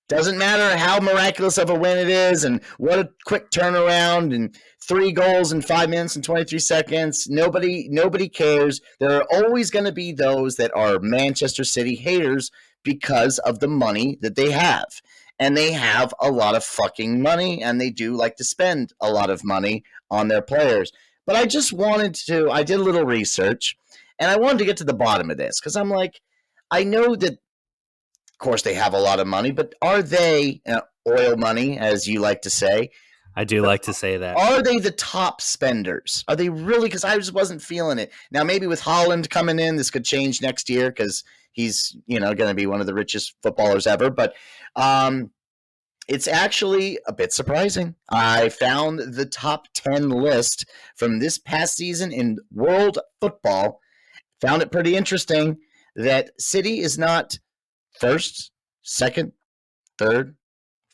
Doesn't matter how miraculous of a win it is and what a quick turnaround and 3 goals in 5 minutes and 23 seconds. Nobody cares. There are always going to be those that are Manchester City haters because of the money that they have. And they have a lot of fucking money, and they do like to spend a lot of money on their players. But I did a little research, and I wanted to get to the bottom of this because I'm like, I know that of course, they have a lot of money, but are they oil money, as you like to say? I do like to say that. Are they the top spenders? Are they really? Because I just wasn't feeling it. Now, maybe with Haaland coming in, this could change next year because he's going to be one of the richest footballers ever. But it's actually a bit surprising. I found the top 10 list from this past season in world football. Found it pretty interesting that City is not first, second, third,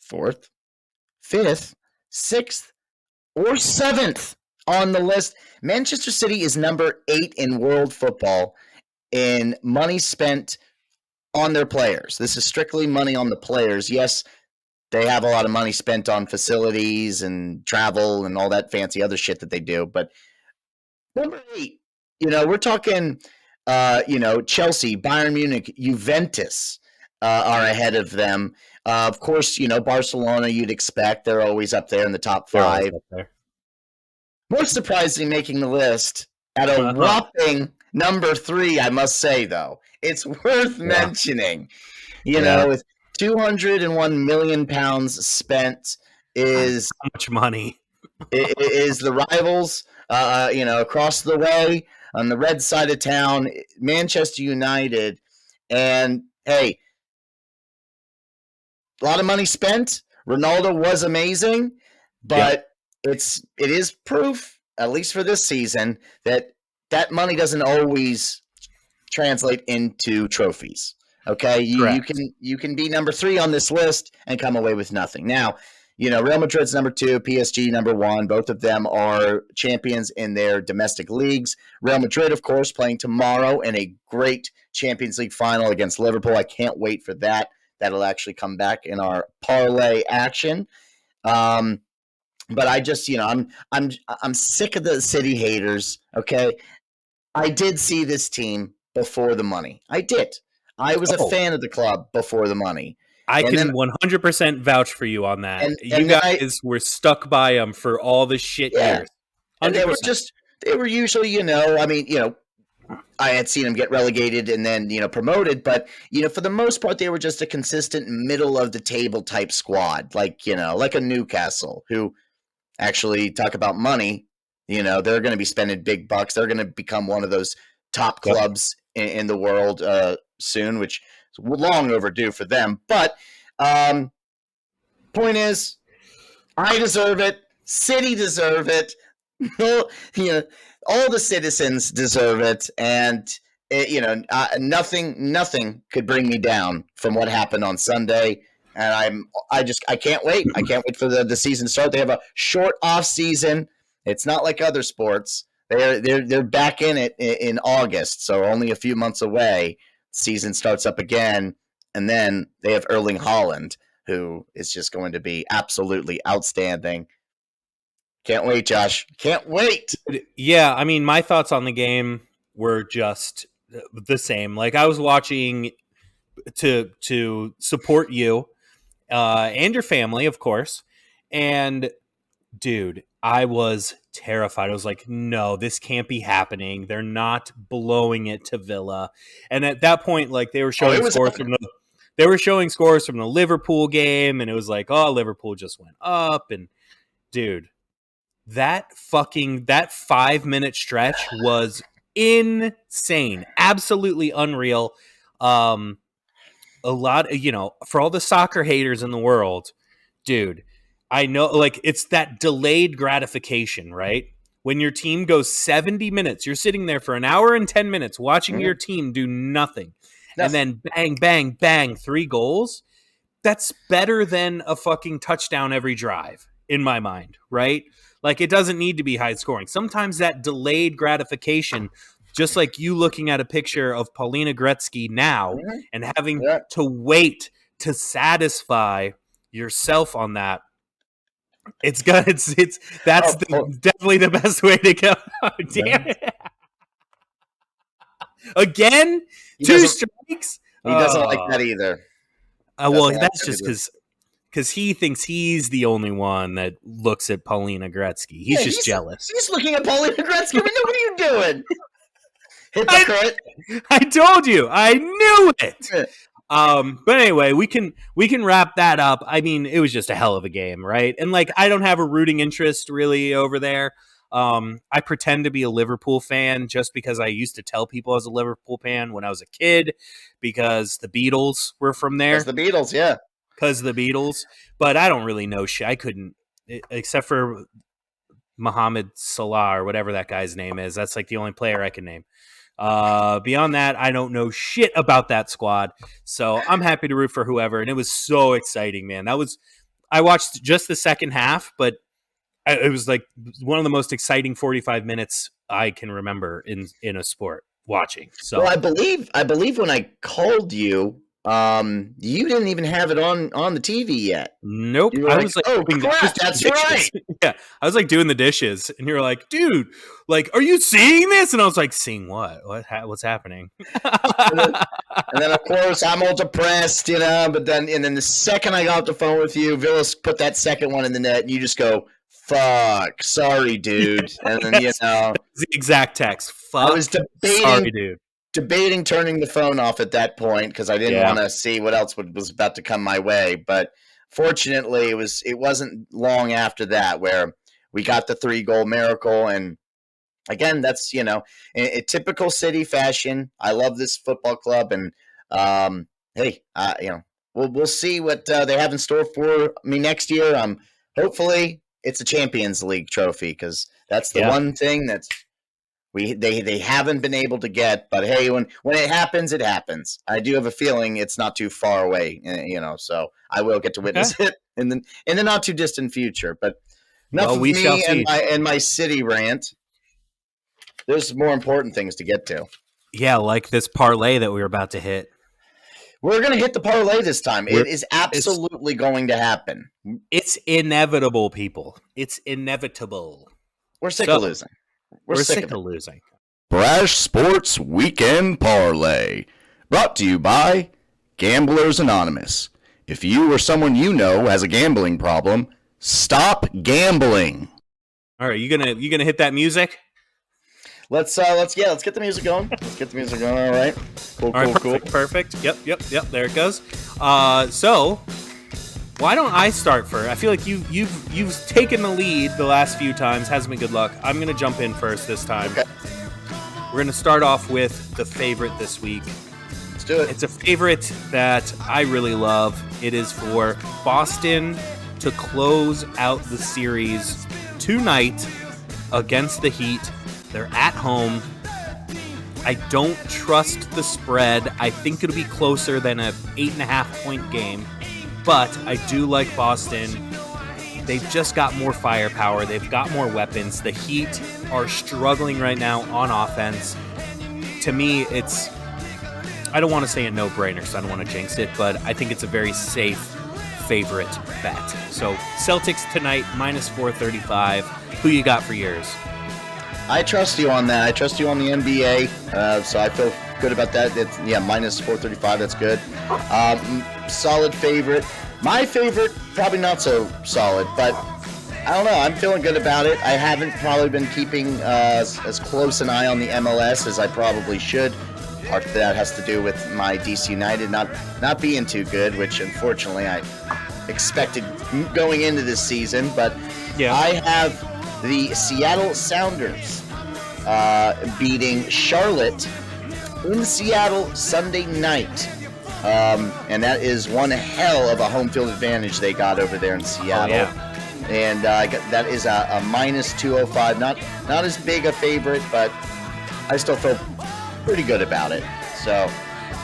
fourth, fifth, sixth, or seventh on the list. Manchester City is number 8 in world football in money spent on their players. This is strictly money on the players. Yes, they have a lot of money spent on facilities and travel and all that fancy other shit that they do. But number 8, we're talking, Chelsea, Bayern Munich, Juventus are ahead of them. Of course, Barcelona, you'd expect. They're always up there in the top They're always 5. up there. More surprising making the list at a whopping number 3, I must say, though. It's worth mentioning. With £201 million spent is how much money is the rivals, across the way on the red side of town, Manchester United. And hey, a lot of money spent. Ronaldo was amazing, but it is proof, at least for this season, that money doesn't always translate into trophies. Okay, you can be number 3 on this list and come away with nothing. Now, Real Madrid's number 2, PSG number 1. Both of them are champions in their domestic leagues. Real Madrid, of course, playing tomorrow in a great Champions League final against Liverpool. I can't wait for that. That'll actually come back in our parlay action. But I just, I'm sick of the City haters. Okay, I did see this team before the money. I did. I was a Oh, fan of the club before the money. I And then can 100% vouch for you on that. You and then I guys were stuck by them for all the shit yeah, years. and 100%. they were usually, I mean, I had seen them get relegated and then, promoted, but, for the most part, they were just a consistent middle of the table type squad, like, like a Newcastle, who actually talk about money. They're going to be spending big bucks. They're going to become one of those top Yep. clubs in the world soon, which is long overdue for them. But point is, I deserve it. City deserve it. All the citizens deserve it, and nothing could bring me down from what happened on Sunday. And I can't wait. I can't wait for the season to start. They have a short off season. It's not like other sports. They're back in it in August, so only a few months away. Season starts up again, and then they have Erling Haaland, who is just going to be absolutely outstanding. Can't wait, Josh. Can't wait. Yeah, I mean, my thoughts on the game were just the same. Like, I was watching to support you and your family, of course. And dude, I was terrified. I was like, no, this can't be happening. They're not blowing it to Villa. And at that point, like, they were showing scores from the Liverpool game, and it was like, oh, Liverpool just went up. And dude, that 5-minute stretch was insane, absolutely unreal. A lot, for all the soccer haters in the world, dude, I know, like, it's that delayed gratification, right? When your team goes 70 minutes, you're sitting there for an hour and 10 minutes watching your team do nothing. And then bang, bang, bang, 3 goals. That's better than a fucking touchdown every drive in my mind, right? Like, it doesn't need to be high scoring. Sometimes that delayed gratification, just like you looking at a picture of Paulina Gretzky now and having to wait to satisfy yourself on that, it's good. That's definitely the best way to go. Oh, damn it. Again? 2 strikes? He doesn't like that either. Well, that's just because he thinks he's the only one that looks at Paulina Gretzky. He's just jealous. He's looking at Paulina Gretzky. What are you doing? Hypocrite. I told you. I knew it. But anyway, we can wrap that up. I mean, it was just a hell of a game, right? And like, I don't have a rooting interest really over there. I pretend to be a Liverpool fan just because I used to tell people I was a Liverpool fan when I was a kid because the Beatles were from there. Because the Beatles, yeah. Because the Beatles. But I don't really know shit. I couldn't, except for Mohamed Salah or whatever that guy's name is. That's like the only player I can name. Beyond that, I don't know shit about that squad. So I'm happy to root for whoever. And it was so exciting, man. I watched just the second half, but it was like one of the most exciting 45 minutes I can remember in a sport watching. So, well, I believe when I called you, you didn't even have it on the TV yet. Nope. I was like, oh crap, that's right. Yeah, I was like doing the dishes, and you're like, dude, like, are you seeing this? And I was like, seeing what? What's happening? and then of course I'm all depressed, But then the second I got off the phone with you, Villas put that second one in the net, and you just go, "Fuck, sorry, dude." And then the exact text. Fuck, I was sorry, dude. Debating turning the phone off at that point because I didn't want to see what else was about to come my way. But fortunately, it wasn't long after that where we got the 3-goal miracle. And again, that's in typical City fashion. I love this football club, and hey, we'll see what they have in store for me next year. Hopefully it's a Champions League trophy because that's the one thing that's. They haven't been able to get, but hey, when it happens, it happens. I do have a feeling it's not too far away, so I will get to witness it in the not too distant future. But enough of me and my City rant. There's more important things to get to. Yeah, like this parlay that we were about to hit. We're going to hit the parlay this time. It is absolutely going to happen. It's inevitable, people. It's inevitable. We're sick of losing. We're sick of losing. Brash Sports Weekend Parlay. Brought to you by Gamblers Anonymous. If you or someone you know has a gambling problem, stop gambling. All right, you gonna hit that music? Let's get the music going. All right. Cool. Perfect. Yep. There it goes. So why don't I start first? I feel like you've taken the lead the last few times. Hasn't been good luck. I'm gonna jump in first this time. Okay. We're gonna start off with the favorite this week. Let's do it. It's a favorite that I really love. It is for Boston to close out the series tonight against the Heat. They're at home. I don't trust the spread. I think it'll be closer than a 8.5-point game, but I do like Boston. They've just got more firepower. They've got more weapons. The Heat are struggling right now on offense. To me, it's, I don't want to say a no-brainer, so I don't want to jinx it, but I think it's a very safe favorite bet. So Celtics tonight, minus 435. Who you got for yours? I trust you on that. I trust you on the NBA, so I feel good about that. It's, minus 435. That's good. Solid favorite. My favorite, probably not so solid, but I don't know. I'm feeling good about it. I haven't probably been keeping as close an eye on the MLS as I probably should. Part of that has to do with my DC United not being too good, which unfortunately I expected going into this season. But yeah. I have the Seattle Sounders beating Charlotte in Seattle Sunday night. And that is one hell of a home field advantage they got over there in Seattle. Oh, yeah. And that is a minus 205. Not as big a favorite, but I still feel pretty good about it. So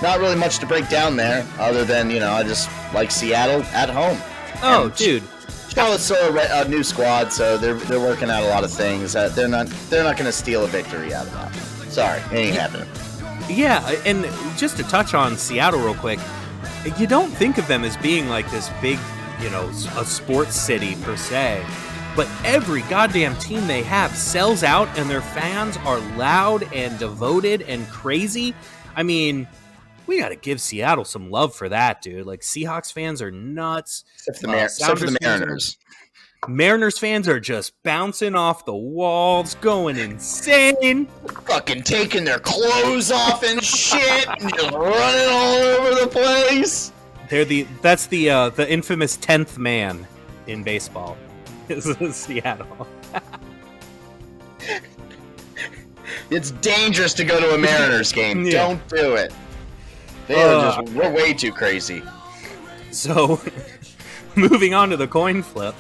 not really much to break down there other than, I just like Seattle at home. Oh, and dude. Charlotte's still a new squad, so they're working out a lot of things. They're not going to steal a victory out of that. Sorry, it ain't happening. Yeah, and just to touch on Seattle real quick, you don't think of them as being like this big, a sports city per se, but every goddamn team they have sells out and their fans are loud and devoted and crazy. I mean, we got to give Seattle some love for that, dude. Like, Seahawks fans are nuts. Except for the Mariners. Mariners fans are just bouncing off the walls, going insane. Fucking taking their clothes off and shit, and just running all over the place. That's the infamous 10th man in baseball. Is Seattle. It's dangerous to go to a Mariners game. Yeah. Don't do it. We're way too crazy. So, moving on to the coin flip.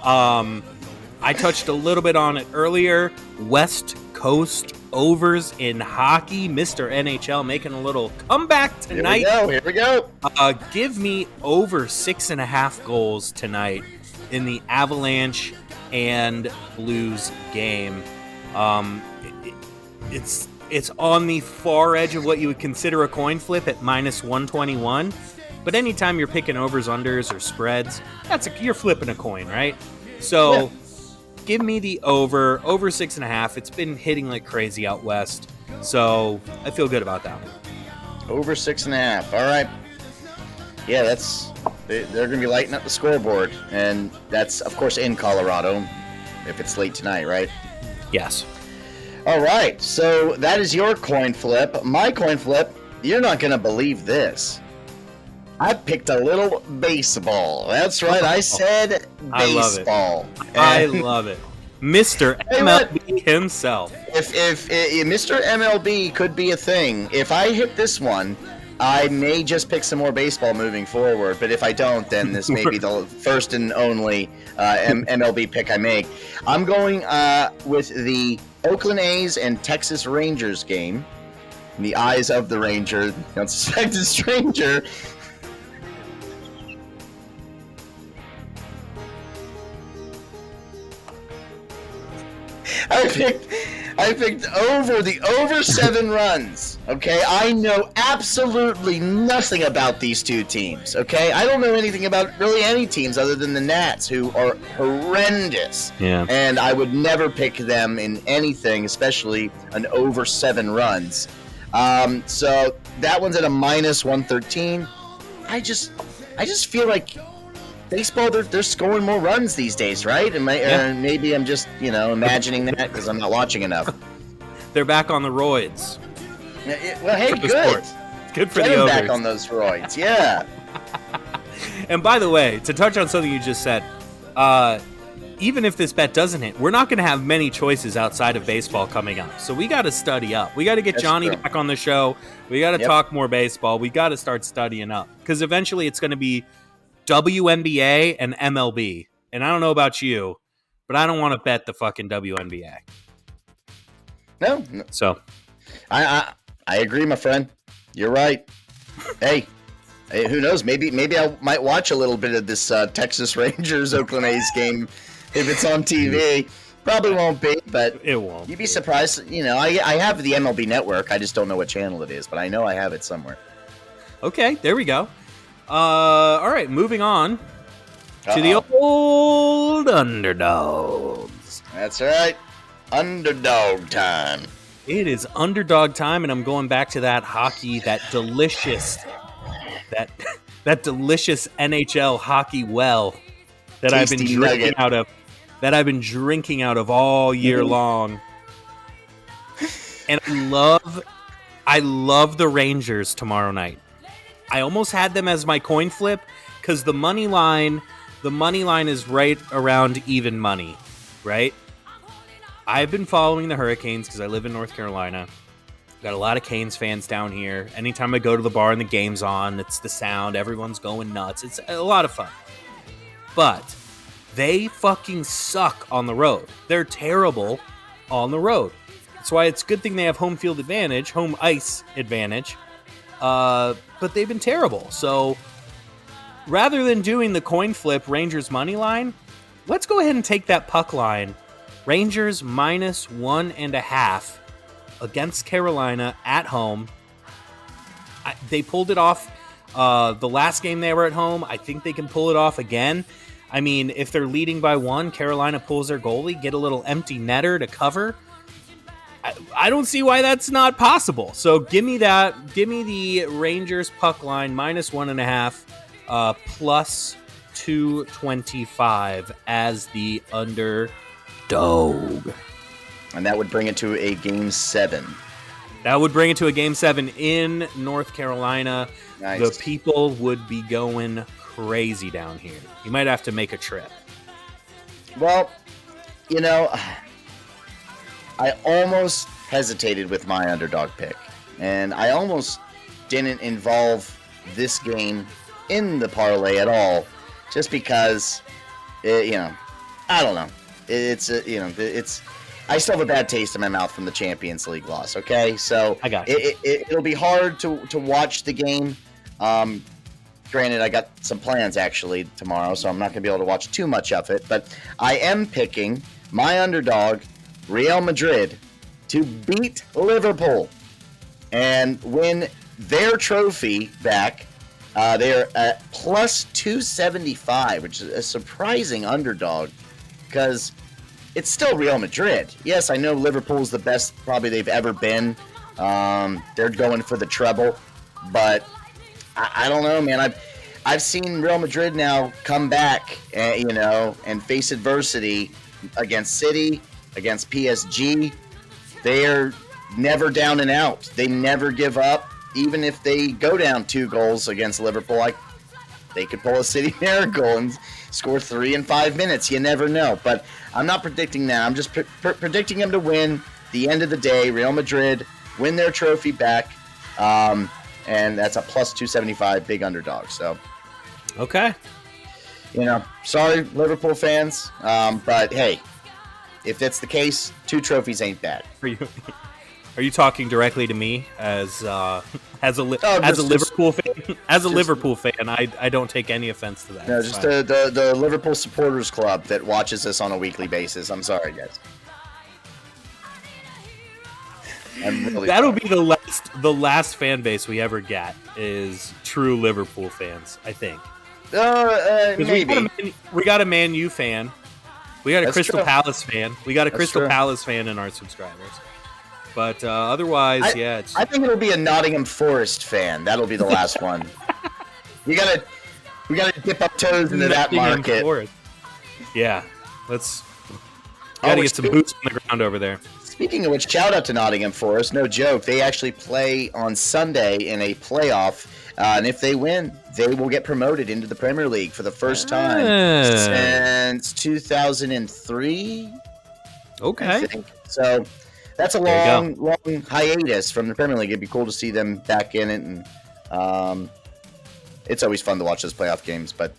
I touched a little bit on it earlier. West Coast overs in hockey. Mr. NHL making a little comeback tonight. Here we go. Give me over 6.5 goals tonight in the Avalanche and Blues game. It's on the far edge of what you would consider a coin flip at minus 121. But anytime you're picking overs, unders, or spreads, you're flipping a coin, right? So give me the over 6.5. It's been hitting like crazy out west. So I feel good about that one. Over 6.5. All right. Yeah, they're going to be lighting up the scoreboard. And that's, of course, in Colorado if it's late tonight, right? Yes. All right. So that is your coin flip. My coin flip, you're not going to believe this. I picked a little baseball. That's right. I said baseball. I love it. Mr. MLB himself. If Mr. MLB could be a thing, if I hit this one, I may just pick some more baseball moving forward. But if I don't, then this may be the first and only MLB pick I make. I'm going with the Oakland A's and Texas Rangers game. In the eyes of the Ranger, the unsuspected stranger. I picked over 7 runs. Okay, I know absolutely nothing about these two teams. Okay, I don't know anything about really any teams other than the Nats, who are horrendous. Yeah, and I would never pick them in anything, especially an over 7 runs. So that one's at a minus 113. I just feel like baseball, they're scoring more runs these days, right? Maybe I'm just, imagining that because I'm not watching enough. They're back on the roids. Well, hey, good. Sport. Good for Get the them ogres. back on those roids, yeah. And by the way, to touch on something you just said, even if this bet doesn't hit, we're not going to have many choices outside of baseball coming up. So we got to study up. We got to get Johnny back on the show. We got to talk more baseball. We got to start studying up because eventually it's going to be WNBA and MLB. And I don't know about you, but I don't want to bet the fucking WNBA. No. So I agree, my friend. You're right. Hey, who knows? Maybe I might watch a little bit of this Texas Rangers Oakland A's game if it's on TV. Probably won't be, but it won't. You'd be surprised. I have the MLB Network. I just don't know what channel it is, but I know I have it somewhere. Okay, there we go. All right, moving on to the old underdogs. That's right. Underdog time. It is underdog time, and I'm going back to that hockey, that delicious NHL hockey well that I've been drinking out of, all year long. And I love the Rangers tomorrow night. I almost had them as my coin flip because the money line is right around even money, right? I've been following the Hurricanes because I live in North Carolina. Got a lot of Canes fans down here. Anytime I go to the bar and the game's on, it's the sound. Everyone's going nuts. It's a lot of fun. But they fucking suck on the road. They're terrible on the road. That's why it's a good thing they have home field advantage, home ice advantage. But they've been terrible. So rather than doing the coin flip Rangers money line, let's go ahead and take that puck line. Rangers minus 1.5 against Carolina at home. They pulled it off the last game they were at home. I think they can pull it off again. I mean, if they're leading by 1, Carolina pulls their goalie, get a little empty netter to cover. I don't see why that's not possible. So give me that. Give me the Rangers puck line minus 1.5 plus 225 as the underdog. And that would bring it to a game 7. That would bring it to a game 7 in North Carolina. Nice. The people would be going crazy down here. You might have to make a trip. Well, I almost hesitated with my underdog pick, and I almost didn't involve this game in the parlay at all, just because, I don't know. I still have a bad taste in my mouth from the Champions League loss. Okay, so I got you. It'll be hard to watch the game. Granted, I got some plans actually tomorrow, so I'm not going to be able to watch too much of it. But I am picking my underdog, Real Madrid, to beat Liverpool and win their trophy back. They are at plus 275, which is a surprising underdog because it's still Real Madrid. Yes, I know Liverpool's the best probably they've ever been. They're going for the treble, but I don't know, man. I've seen Real Madrid now come back, and face adversity against City, against PSG. They are never down and out. They never give up. Even if they go down 2 goals against Liverpool, they could pull a City miracle and score 3 in 5 minutes. You never know. But I'm not predicting that. I'm just predicting them to win. The end of the day, Real Madrid win their trophy back. And that's a plus 275 big underdog. So, okay. Sorry, Liverpool fans. But hey, if that's the case, 2 trophies ain't bad. Are you talking directly to me as a Liverpool fan? As a Liverpool fan, I don't take any offense to that. No, just the Liverpool supporters club that watches us on a weekly basis. I'm sorry, guys. That'll be the last fan base we ever get is true Liverpool fans, I think. Maybe. We got a Man U fan. We got a That's Crystal true. Palace fan. We got a That's Crystal true. Palace fan in our subscribers. But otherwise, it's I think it'll be a Nottingham Forest fan. That'll be the last one. We gotta dip our toes into that Nottingham market. Forest. Yeah, gotta get some boots on the ground over there. Speaking of which, shout out to Nottingham Forest. No joke. They actually play on Sunday in a playoff. And if they win, they will get promoted into the Premier League for the first time since 2003. Okay. I think. So that's a long hiatus from the Premier League. It'd be cool to see them back in it. And it's always fun to watch those playoff games. But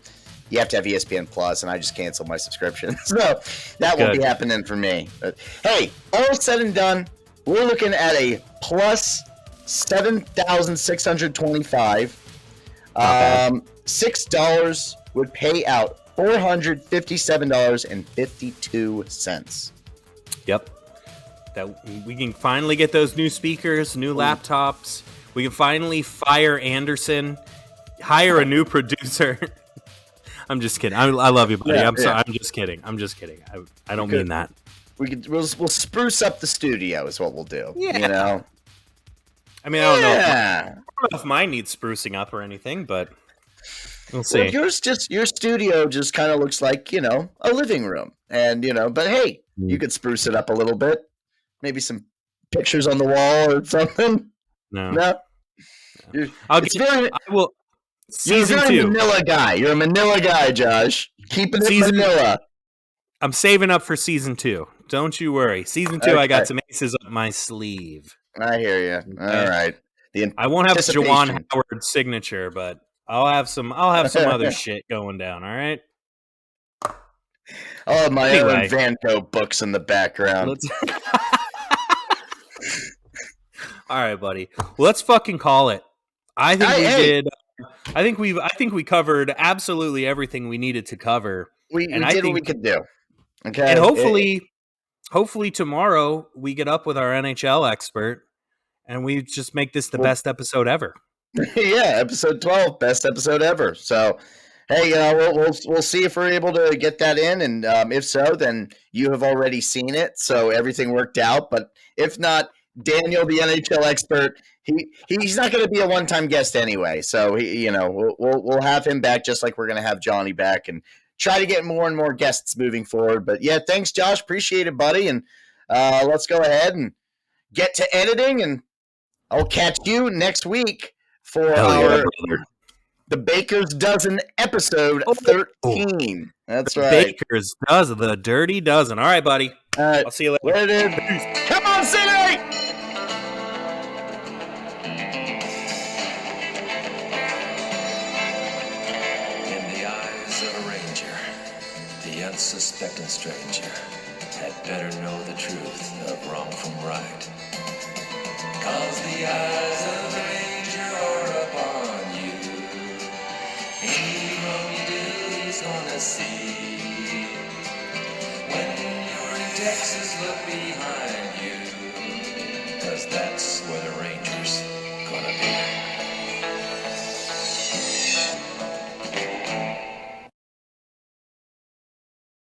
you have to have ESPN Plus, and I just canceled my subscription. So that won't be happening for me. But hey, all said and done, we're looking at a plus 7,625. $6 would pay out $457.52. Yep. That we can finally get those new speakers, new laptops. We can finally fire Anderson, hire a new producer. I'm just kidding. I love you, buddy. I'm sorry. I'm just kidding. I don't mean that. We'll spruce up the studio is what we'll do. Yeah. You know. I mean, I don't know if mine needs sprucing up or anything, but we'll see. Well, your studio just kind of looks like, a living room, and but hey, you could spruce it up a little bit. Maybe some pictures on the wall or something. No. You're a very Manila guy. You're a Manila guy, Josh. Keeping it Manila. I'm saving up for season 2. Don't you worry. Season 2, I got some aces up my sleeve. I hear you. All right. I won't have Jawan Howard's signature, but I'll have some other shit going down. All right. I'll have my own Van Gogh books in the background. All right, buddy. Well, let's fucking call it. I think we covered absolutely everything we needed to cover. We did what we could do. Okay. And hopefully tomorrow we get up with our NHL expert and we just make this the best episode ever. Yeah, episode 12, best episode ever. So, hey, we'll see if we're able to get that in, and if so, then you have already seen it, so everything worked out. But if not, Daniel, the NHL expert, he's not going to be a one-time guest anyway. So we'll have him back, just like we're going to have Johnny back, and try to get more and more guests moving forward. But yeah, thanks, Josh. Appreciate it, buddy. And let's go ahead and get to editing, and I'll catch you next week for the Baker's Dozen episode 13. That's right. Baker's Dozen, the Dirty Dozen. All right, buddy. All right. I'll see you later. Come on, City! In the eyes of a ranger, the unsuspecting stranger had better know the truth of wrong from right. 'Cause the eyes of the ranger are upon you. Any wrong you do, he's gonna see. When you're in Texas, look behind you. 'Cause that's where the ranger's gonna be.